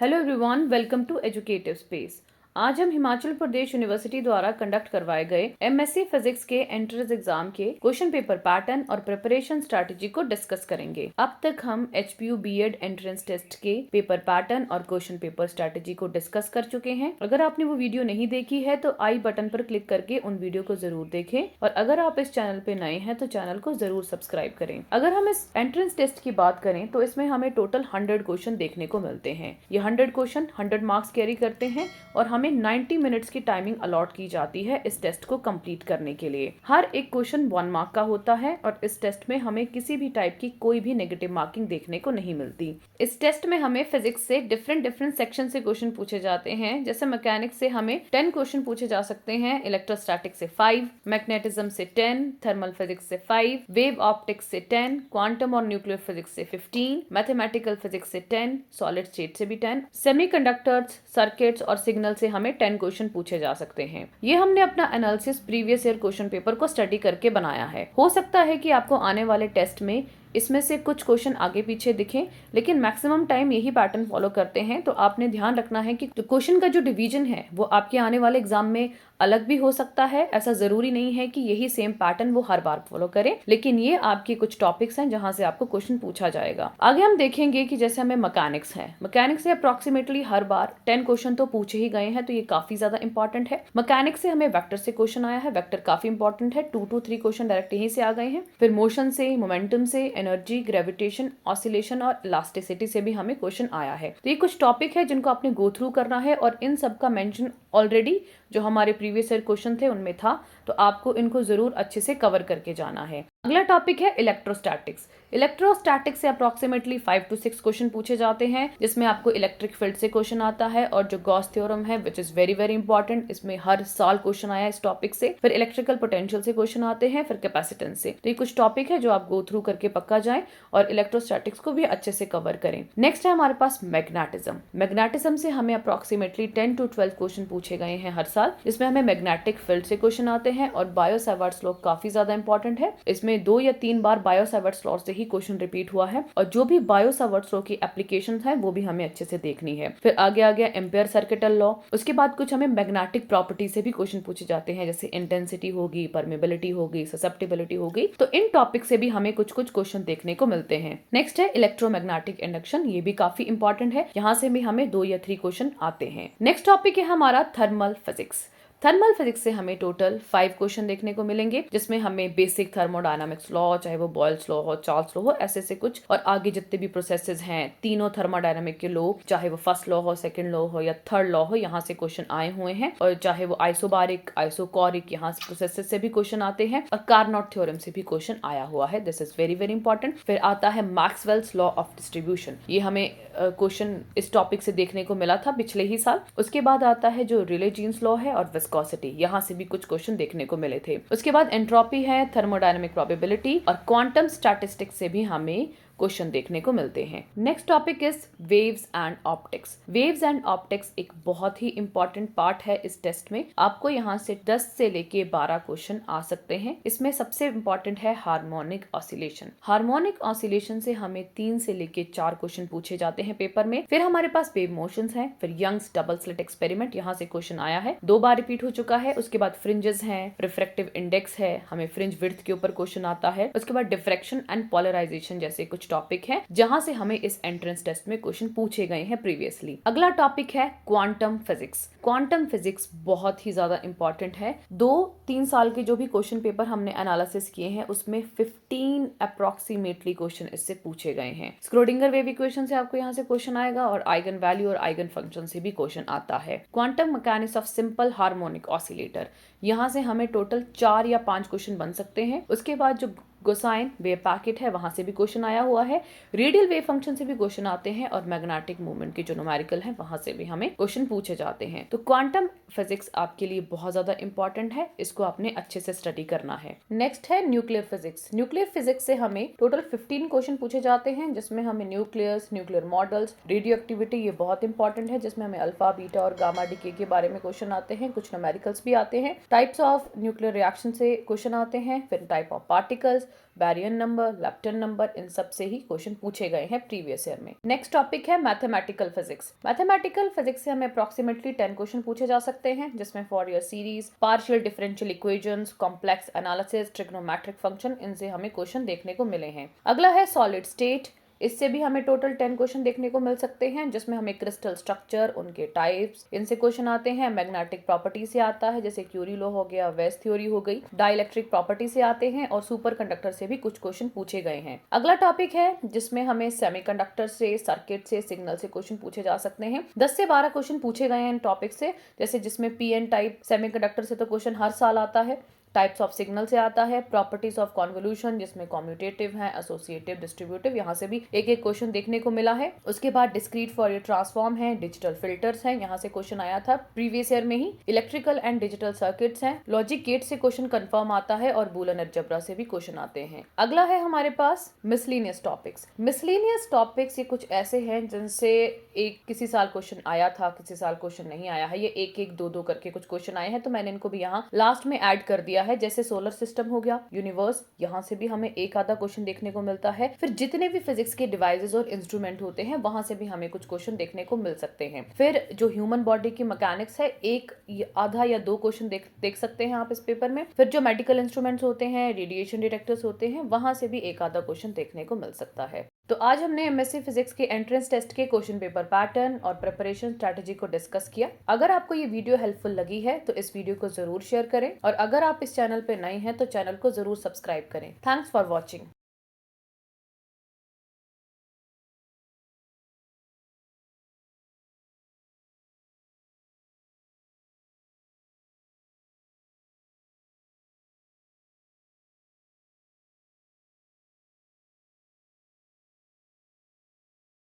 Hello everyone, welcome to Educative Space. आज हम Himachal Pradesh university द्वारा कंडक्ट करवाए गए एमएससी फिजिक्स के एंट्रेंस एग्जाम के क्वेश्चन पेपर पैटर्न और प्रिपरेशन स्ट्रैटेजी को डिस्कस करेंगे। अब तक हम एचपीयू बीएड एंट्रेंस टेस्ट के पेपर पैटर्न और क्वेश्चन पेपर स्ट्रैटेजी को डिस्कस कर चुके हैं। अगर आपने वो वीडियो नहीं देखी है तो आई बटन पर क्लिक करके उन वीडियो को जरूर देखें और अगर आप इस चैनल पे नए हैं तो चैनल को जरूर सब्सक्राइब करें। अगर हम इस एंट्रेंस टेस्ट की बात करें तो इसमें हमें टोटल 100 क्वेश्चन देखने को मिलते हैं। ये 100 क्वेश्चन 100 मार्क्स कैरी करते हैं और हमें 90 मिनट्स की टाइमिंग अलॉट की जाती है इस टेस्ट को कंप्लीट करने के लिए। हर एक क्वेश्चन 1 मार्क का होता है और इस टेस्ट में हमें किसी भी टाइप की कोई भी नेगेटिव मार्किंग देखने को नहीं मिलती। इस टेस्ट में हमें फिजिक्स से डिफरेंट सेक्शन से क्वेश्चन पूछे जाते हैं। जैसे मैकेनिक्स से हमें 10 क्वेश्चन पूछे जा सकते हैं, इलेक्ट्रोस्टैटिक्स से 5, मैग्नेटिज्म से 10, थर्मल फिजिक्स से 5, वेव ऑप्टिक्स से 10, क्वांटम और न्यूक्लियर फिजिक्स से 15, मैथमेटिकल फिजिक्स से 10, सॉलिड स्टेट से भी 10, सेमीकंडक्टर्स, सर्किट्स और सिग्नल से हमें 10 क्वेश्चन पूछे जा सकते हैं। ये हमने अपना analysis previous year question paper को स्टडी करके बनाया है। हो सकता है कि आपको आने वाले टेस्ट में इसमें से कुछ क्वेश्चन आगे पीछे दिखें, लेकिन मैक्सिमम टाइम यही पैटर्न फॉलो करते हैं। तो आपने ध्यान रखना है कि क्वेश्चन का जो डिवीजन है वो आपके आने वाले एग्जाम में अलग भी हो सकता है। ऐसा जरूरी नहीं है कि यही सेम पैटर्न वो हर बार फॉलो करे, लेकिन ये आपके कुछ टॉपिक्स हैं जहां से आपको क्वेश्चन पूछा जाएगा। आगे हम देखेंगे कि जैसे हमें मैकेनिक्स है, मैकेनिक्स से अप्रोक्सीमेटली हर बार 10 क्वेश्चन तो पूछे ही गए हैं, तो ये काफी ज्यादा इंपॉर्टेंट है। मैकेनिक्स से हमें वेक्टर से क्वेश्चन आया है, वेक्टर काफी इंपॉर्टेंट है, 2 to 3 क्वेश्चन डायरेक्ट यहीं से आ गए हैं। फिर मोशन से, मोमेंटम से, एनर्जी, ग्रेविटेशन, ऑसिलेशन और इलास्टिसिटी से भी हमें क्वेश्चन आया है। तो ये कुछ टॉपिक है जिनको आपने गो थ्रू करना है और इन सब का मेंशन ऑलरेडी जो हमारे प्रीवियस ईयर क्वेश्चन थे उनमें था, तो आपको इनको जरूर अच्छे से कवर करके जाना है। अगला टॉपिक है इलेक्ट्रोस्टैटिक्स। इलेक्ट्रोस्टैटिक्स से अप्रोक्सीमेटली 5 to 6 क्वेश्चन पूछे जाते हैं, जिसमें आपको इलेक्ट्रिक फील्ड से क्वेश्चन आता है और जो गॉस थ्योरम है which is very very important, इसमें हर साल क्वेश्चन आया इस टॉपिक से। फिर इलेक्ट्रिकल पोटेंशियल से क्वेश्चन आते हैं, फिर कैपेसिटेंस से। तो ये कुछ टॉपिक है जो आप गो थ्रू करके पक्का जाएं और इलेक्ट्रोस्टैटिक्स को भी अच्छे से कवर करें। नेक्स्ट है हमारे पास मैग्नेटिज्म। मैग्नेटिज्म से हमें अप्रोक्सीमेटली 10 to 12 क्वेश्चन पूछे गए हैं हर साल, जिसमें हमें मैग्नेटिक फील्ड से क्वेश्चन आते हैं और बायो-सावर्ट्स लॉ काफी ज्यादा इंपॉर्टेंट है। इसमें 2 या 3 बार बायो-सावर्ट्स लॉ से ही क्वेश्चन रिपीट हुआ है और जो भी बायो-सावर्ट्स लॉ की एप्लीकेशंस हैं वो भी हमें अच्छे से देखनी है। फिर आगे आ गया एम्पेयर सर्किटल लॉ। उसके बाद कुछ हमें मैग्नेटिक प्रॉपर्टी से भी क्वेश्चन पूछे जाते हैं, जैसे इंटेंसिटी होगी, परमेबिलिटी होगी, ससेप्टिबिलिटी होगी। तो इन टॉपिक से भी हमें कुछ क्वेश्चन देखने को मिलते हैं। नेक्स्ट है इलेक्ट्रोमैग्नेटिक इंडक्शन। ये भी काफी इंपॉर्टेंट है, यहाँ से भी हमें 2 या 3 क्वेश्चन आते हैं। नेक्स्ट टॉपिक है हमारा थर्मल फिजिक्स। थर्मल फिजिक्स से हमें टोटल 5 क्वेश्चन देखने को मिलेंगे, जिसमें हमें बेसिक थर्मोडायनामिक्स लॉ, चाहे वो बॉयल्स लॉ हो, चार्ल्स लॉ हो, ऐसे से कुछ, और आगे जितने भी प्रोसेसेस हैं तीनों थर्मोडायनामिक के लॉ, चाहे वो फर्स्ट लॉ हो, सेकंड लॉ हो या थर्ड लॉ हो, यहाँ से क्वेश्चन आए हुए हैं। और चाहे वो आइसोबारिक, आइसोकोरिक, यहाँ से प्रोसेसेस से भी क्वेश्चन आते हैं और कार्नोट थ्योरम से भी क्वेश्चन आया हुआ है। This is very very important. फिर आता है मैक्सवेल्स लॉ ऑफ डिस्ट्रीब्यूशन। ये हमें क्वेश्चन इस टॉपिक से देखने को मिला था पिछले ही साल। उसके बाद आता है जो रिले जीन्स लॉ है और विस्कोसिटी, यहाँ से भी कुछ क्वेश्चन देखने को मिले थे। उसके बाद एंट्रोपी है, थर्मोडायनामिक प्रोबेबिलिटी और क्वांटम स्टैटिस्टिक्स से भी हमें क्वेश्चन देखने को मिलते हैं। Next topic is waves and optics. Waves and optics एक बहुत ही इंपॉर्टेंट पार्ट है इस टेस्ट में। आपको यहाँ से 10 से लेके 12 क्वेश्चन आ सकते हैं। इसमें सबसे इंपॉर्टेंट है हार्मोनिक ऑसिलेशन। हार्मोनिक ऑसिलेशन से हमें 3 से लेके 4 क्वेश्चन पूछे जाते हैं पेपर में। फिर हमारे पास वेव मोशंस हैं, फिर यंग्स डबल स्लिट एक्सपेरिमेंट, यहाँ से क्वेश्चन आया है, 2 बार रिपीट हो चुका है। उसके बाद फ्रिंजेस हैं, रिफ्रैक्टिव इंडेक्स है, हमें फ्रिंज विड्थ के ऊपर क्वेश्चन आता है। उसके बाद डिफ्रैक्शन एंड पोलराइजेशन जैसे कुछ टॉपिक है जहां से हमें इस एंट्रेंस टेस्ट में क्वेश्चन पूछे गए हैं प्रीवियसली। अगला टॉपिक है क्वांटम फिजिक्स। क्वांटम फिजिक्स बहुत ही ज्यादा इंपॉर्टेंट है। 2-3 साल के जो भी क्वेश्चन पेपर हमने एनालिसिस किए हैं उसमें 15 अप्रोक्सीमेटली क्वेश्चन इससे पूछे गए हैं। स्क्रोडिंगर वेव इक्वेशन से आपको यहाँ से क्वेश्चन आएगा और आइगन वैल्यू और आइगन फंक्शन से भी क्वेश्चन आता है। Quantum mechanics of simple harmonic oscillator, यहाँ से हमें टोटल 4 या 5 क्वेश्चन बन सकते हैं। उसके बाद जो गोसाइन वेव पैकेट है वहां से भी क्वेश्चन आया हुआ है, रेडियल वेव फंक्शन से भी क्वेश्चन आते हैं और मैग्नेटिक मूवमेंट के जो न्यूमेरिकल है वहां से भी हमें क्वेश्चन पूछे जाते हैं। तो क्वांटम फिजिक्स आपके लिए बहुत ज्यादा इंपॉर्टेंट है, इसको आपने अच्छे से स्टडी करना है। नेक्स्ट है न्यूक्लियर फिजिक्स। न्यूक्लियर फिजिक्स से हमें टोटल 15 क्वेश्चन पूछे जाते हैं, जिसमें हमें nucleus, nuclear models, radio activity, ये बहुत इंपॉर्टेंट है, जिसमें हमें अल्फा, बीटा और गामा डीके के बारे में क्वेश्चन आते हैं। कुछ न्यूमेरिकल्स भी आते हैं। टाइप्स ऑफ न्यूक्लियर रिएक्शन से क्वेश्चन आते हैं, फिर type of particles, baryon number, lepton number, इन सब से ही क्वेश्चन पूछे गए हैं प्रीवियस ईयर में। नेक्स्ट टॉपिक है मैथमेटिकल फिजिक्स। मैथमेटिकल फिजिक्स से हमें अप्रोक्सीमेटली 10 क्वेश्चन पूछे जा सकते हैं, जिसमें फॉरियर series, partial differential equations, complex analysis, trigonometric function, इनसे हमें क्वेश्चन देखने को मिले हैं। अगला है सॉलिड स्टेट। इससे भी हमें टोटल 10 क्वेश्चन देखने को मिल सकते हैं, जिसमें हमें क्रिस्टल स्ट्रक्चर, उनके टाइप्स, इनसे क्वेश्चन आते हैं। मैग्नेटिक प्रॉपर्टी से आता है, जैसे क्यूरी लॉ हो गया, वेस थ्योरी हो गई। डाइलेक्ट्रिक प्रॉपर्टी से आते हैं और सुपर कंडक्टर से भी कुछ क्वेश्चन पूछे गए हैं। अगला टॉपिक है जिसमें हमें सेमीकंडक्टर से, सर्किट से, सिग्नल से क्वेश्चन पूछे जा सकते हैं। 10 से 12 क्वेश्चन पूछे गए हैं इन टॉपिक से, जैसे जिसमें पीएन टाइप सेमीकंडक्टर से तो क्वेश्चन हर साल आता है। टाइप्स ऑफ सिग्नल से आता है। प्रॉपर्टीज ऑफ कॉन्वोल्यूशन, जिसमें कॉम्यूटेटिव है, एसोसिएटिव, डिस्ट्रीब्यूटिव, यहाँ से भी एक एक क्वेश्चन देखने को मिला है। उसके बाद डिस्क्रीट फॉरियर ट्रांसफॉर्म है, डिजिटल फिल्टर्स हैं, यहाँ से क्वेश्चन आया था प्रीवियस ईयर में ही। इलेक्ट्रिकल एंड डिजिटल सर्किट्स हैं, लॉजिक गेट से क्वेश्चन कंफर्म आता है और बूलियन अलजेब्रा से भी क्वेश्चन आते हैं। अगला है हमारे पास मिसलेनियस टॉपिक्स। मिसलेनियस टॉपिक्स ये कुछ ऐसे हैं जिनसे एक किसी साल क्वेश्चन आया था, किसी साल क्वेश्चन नहीं आया है। ये एक एक दो दो करके कुछ क्वेश्चन आए हैं, तो मैंने इनको भी यहाँ लास्ट में ऐड कर दिया है। जैसे सोलर सिस्टम हो गया, यूनिवर्स, यहाँ से भी हमें एक आधा क्वेश्चन देखने को मिलता है। फिर जितने भी फिजिक्स के डिवाइसेस और इंस्ट्रूमेंट होते हैं, वहां से भी हमें कुछ क्वेश्चन देखने को मिल सकते हैं। फिर जो ह्यूमन बॉडी की मैकेनिक्स है, एक आधा या दो क्वेश्चन देख सकते हैं आप इस पेपर में। फिर जो मेडिकल इंस्ट्रूमेंट्स होते हैं, रेडिएशन डिटेक्टर्स होते हैं, वहां से भी एक आधा क्वेश्चन देखने को मिल सकता है। तो आज हमने एमएससी फिजिक्स के एंट्रेंस टेस्ट के क्वेश्चन पेपर पैटर्न और प्रिपरेशन स्ट्रेटेजी को डिस्कस किया। अगर आपको ये वीडियो हेल्पफुल लगी है तो इस वीडियो को जरूर शेयर करें, और अगर आप इस चैनल पे नए हैं तो चैनल को जरूर सब्सक्राइब करें। Thanks for watching.